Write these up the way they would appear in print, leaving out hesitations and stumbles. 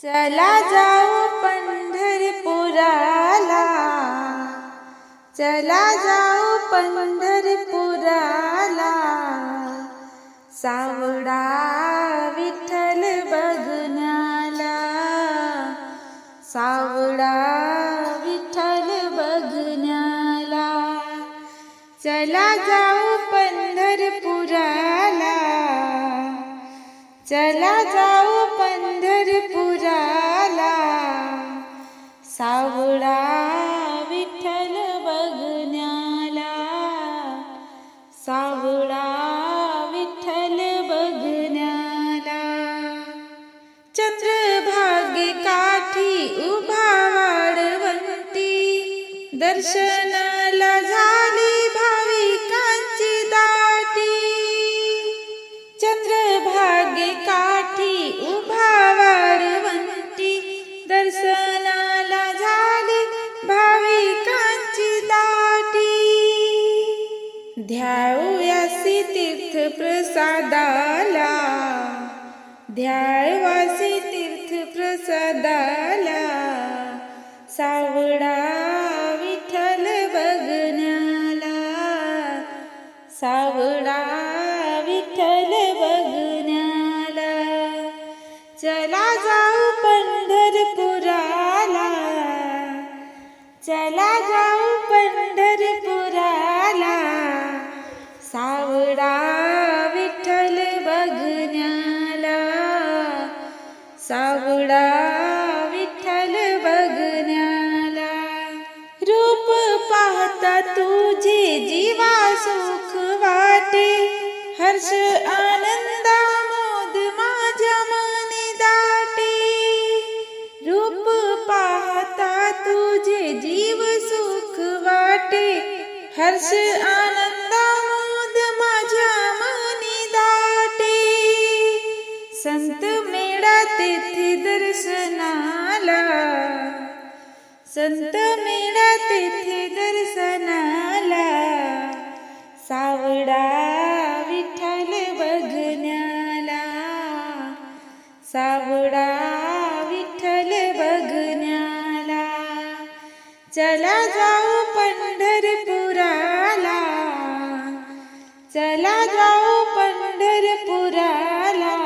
चला जाऊ पंढरपुराला, चला जाऊ पंढरपुराला, सावळा विठ्ठल बघण्याला, सावळा विठ्ठल बघण्याला. चला जाऊ पंढरपुराला, चला जाऊ पंढरपुराला, सावळा विठ्ठल बघण्याला, सावळा विठ्ठल बघण्याला. चंद्रभागे काठी उभा वाळवंटी, दर्शनाला झाली भाविकांची दाटी. चंद्रभागे काठी उभा वाळवंटी, दर्शनाला झाली भाविकांची दाटी. ध्याऊयासी तीर्थ प्रसादाला, ध्यावासी तीर्थ प्रसादाला, सावळा विठ्ठल बघण्याला, सावळा विठ्ठल बघण्याला. चला जाऊ पंढरपुराला, चला जाऊ पंढरपुराला, सावळा विठ्ठल बघण्याला, सावळा विठ्ठल बघण्याला. रूप पाहता तुझे जीवा सुख वाटे, हर्ष आनंदा मोद माझ्या मनी दाटे. रूप पाहता तुझे जीव सुख वाटे, हर्ष आनंदा मोद माझ्या मनी दाटे. संत मेळा तेथे दर्शनाला, संत मेळा तेथे दर्शनाला, सावळा विठ्ठल बघण्याला, सावळा विठ्ठल बघण्याला. चला जाऊ पंढरपुराला, चला जाऊ पंढरपुराला,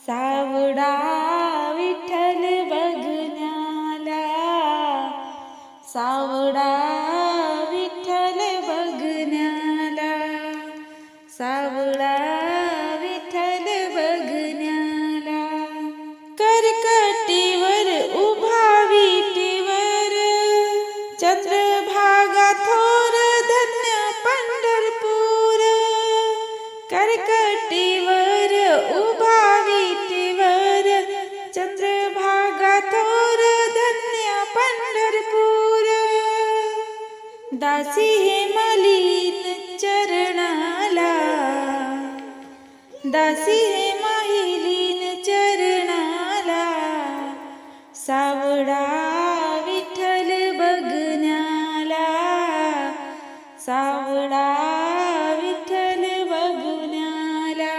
सावळा विठ्ठल बघण्याला, सावळा विठ्ठल बघण्याला, सावळा विठ्ठल बघण्याला. करकटीवर उभा विटेवर, चंद्रभागा थोर धन्य पंढरपूर. करकटीवर उभा विटेवर, चंद्रभागा थोर धन्य पंढरपूर. दासी हे मलिन चरणाला, दासी हे महिलीन चरणाला, सावळा विठ्ठल बघण्याला, सावळा विठ्ठल बघण्याला.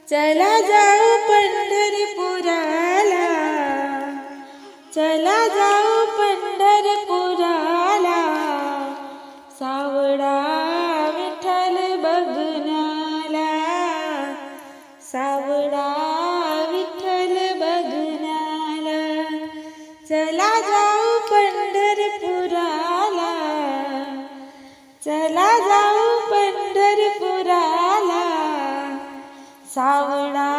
चला जाऊ पंढरपुराला, चला जाऊ पंढरपुराला, सावळा विठ्ठल बघण्याला, सावळा विठ्ठल बघण्याला. चला जाऊ पंढरपुराला, चला जाऊ पंढरपुराला, सावळा